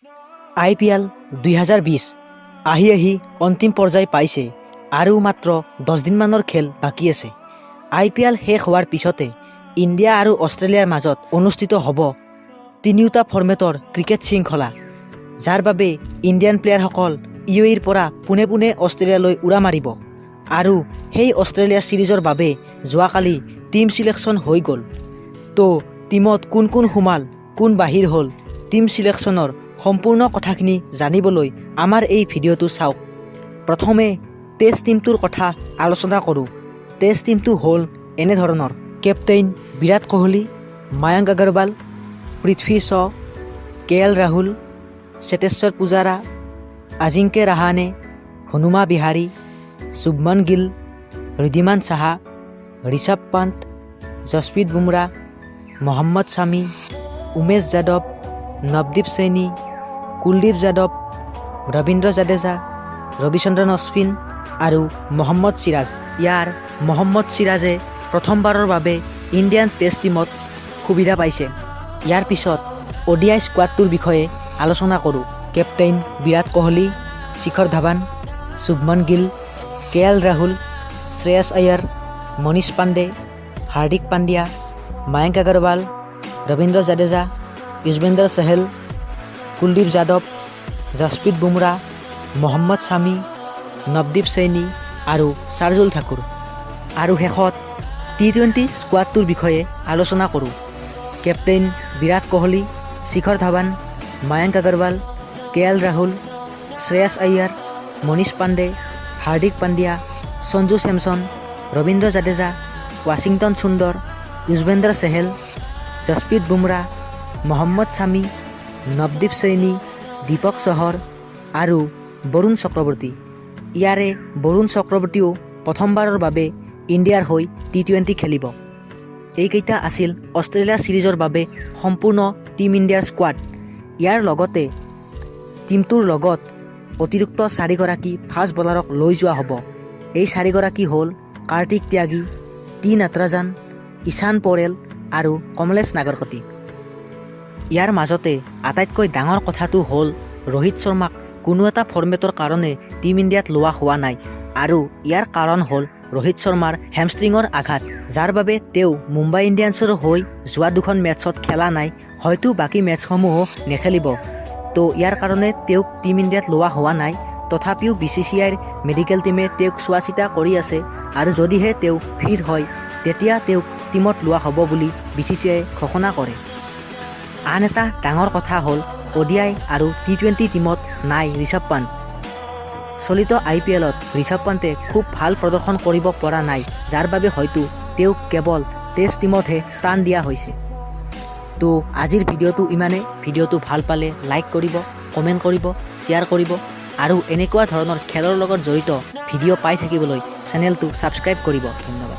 IPL 2020 আহি অন্তিম পৰ্যায় পাইছে আৰু মাত্ৰ 10 দিনমানৰ খেল বাকী আছে। IPL শেষ হোৱাৰ পিছতে ইণ্ডিয়া আৰু অষ্ট্ৰেলিয়াৰ মাজত অনুষ্ঠিত হ'ব তিনিওটা ফৰ্মেটৰ ক্ৰিকেট শৃংখলা, যাৰ বাবে ইণ্ডিয়ান প্লেয়াৰসকল UAEৰ পৰা পোনে পোনে অষ্ট্ৰেলিয়ালৈ উৰা মাৰিব। আৰু সেই অষ্ট্ৰেলিয়া চিৰিজৰ বাবে যোৱাকালি টিম চিলেকশ্যন হৈ গ'ল। তো টিমত কোন কোন সোমাল, কোন বাহিৰ হ'ল, টিম চিলেকশ্যনৰ সম্পূৰ্ণ কথাখিনি জানিবলৈ আমাৰ এই ভিডিঅ'টো চাওক। প্ৰথমে টেষ্ট টিমটোৰ কথা আলোচনা কৰোঁ। টেষ্ট টিমটো হ'ল এনেধৰণৰ: captain Virat Kohli, Mayank Agarwal, Prithvi show, KL Rahul, Cheteshwar Pujara, Ajinkya Rahane, Hanuma Bihari, Shubman Gill, Wriddhiman Saha, Rishabh Pant, Jasprit Bumrah, Mohammad Shami, Umesh Yadav, Navdeep Saini, Kuldeep Yadav, Rabindra Jadeja, Ravichandran Ashwin আৰু মহম্মদ সিৰাজ। ইয়াৰ মহম্মদ সিৰাজে প্ৰথমবাৰৰ বাবে ইণ্ডিয়ান টেষ্ট টিমত সুবিধা পাইছে। ইয়াৰ পিছত ODI স্কোৱাডটোৰ বিষয়ে আলোচনা কৰোঁ। কেপ্টেইন বিৰাট কোহলি, শিখৰ ধাৱান, শুভমন গিল, KL ৰাহুল, শ্ৰেয়াছ আয়াৰ, মনীষ পাণ্ডে, হাৰ্দিক পাণ্ডিয়া, মায়াংক আগৰৱাল, ৰবীন্দ্ৰ জাদেজা, যুজবেন্দ্ৰ চাহেল, কুলদীপ যাদৱ, যশপ্ৰীত বুমৰাহ, মহম্মদ শামী, নৱদীপ সৈনী আৰু শাৰ্দুল ঠাকুৰ। আৰু শেষত T20 স্কোৱাডটোৰ বিষয়ে আলোচনা কৰোঁ। কেপ্টেইন বিৰাট কোহলি, শিখৰ ধাৱান, মায়াংক আগৰৱাল, KL ৰাহুল, শ্ৰেয়াছ আয়াৰ, মনীষ পাণ্ডে, হাৰ্দিক পাণ্ডিয়া, সঞ্জু চেমছন, ৰবীন্দ্ৰ জাদেজা, ৱাশ্বিংটন সুন্দৰ, যুজবেন্দ্ৰ চাহেল, যশপ্ৰীত বুমৰাহ, মহম্মদ শামী, নৱদীপ সৈনী, দীপক চহৰ আৰু বৰুণ চক্ৰৱৰ্তী। ইয়াৰে বৰুণ চক্ৰৱৰ্তীও প্ৰথমবাৰৰ বাবে ইণ্ডিয়াৰ হৈ T20 খেলিব। এইকেইটা আছিল অষ্ট্ৰেলিয়া চিৰিজৰ বাবে সম্পূৰ্ণ টিম ইণ্ডিয়াৰ স্কোৱাড। ইয়াৰ লগতে টিমটোৰ লগত অতিৰিক্ত 4গৰাকী ফাষ্ট বলাৰক লৈ যোৱা হ'ব। এই 4গৰাকী হ'ল কাৰ্তিক ত্যাগী, T নটৰাজন, ঈশান পৰেল আৰু কমলেশ নাগৰকটী। ইয়াৰ মাজতে আটাইতকৈ ডাঙৰ কথাটো হ'ল ৰোহিত শৰ্মাক কোনো এটা ফৰ্মেটৰ কাৰণে টিম ইণ্ডিয়াত লোৱা হোৱা নাই। আৰু ইয়াৰ কাৰণ হ'ল ৰোহিত শৰ্মাৰ হেমষ্ট্ৰিঙৰ আঘাত, যাৰ বাবে তেওঁ মুম্বাই ইণ্ডিয়ানছৰ হৈ যোৱা দুখন মেটছত খেলা নাই, হয়তো বাকী মেটছসমূহো নেখেলিব। তো ইয়াৰ কাৰণে তেওঁক টিম ইণ্ডিয়াত লোৱা হোৱা নাই। তথাপিও BCCIৰ মেডিকেল টিমে তেওঁক চোৱা চিতা কৰি আছে আৰু যদিহে তেওঁ ফিট হয় তেতিয়া তেওঁক টিমত লোৱা হ'ব বুলি BCCIয়ে ঘোষণা কৰে। আন এটা ডাঙৰ কথা হ'ল ODI আৰু T20 টিমত নাই ঋষভ পন্ত। চলিত IPLত ঋষভ পন্তে খুব ভাল প্ৰদৰ্শন কৰিব পৰা নাই, যাৰ বাবে হয়তো তেওঁক কেৱল টেষ্ট টিমতহে স্থান দিয়া হৈছে। তো আজিৰ ভিডিঅ'টো ইমানেই। ভিডিঅ'টো ভাল পালে লাইক কৰিব, কমেণ্ট কৰিব, শ্বেয়াৰ কৰিব আৰু এনেকুৱা ধৰণৰ খেলৰ লগত জড়িত ভিডিঅ' পাই থাকিবলৈ চেনেলটো ছাবস্ক্ৰাইব কৰিব। ধন্যবাদ।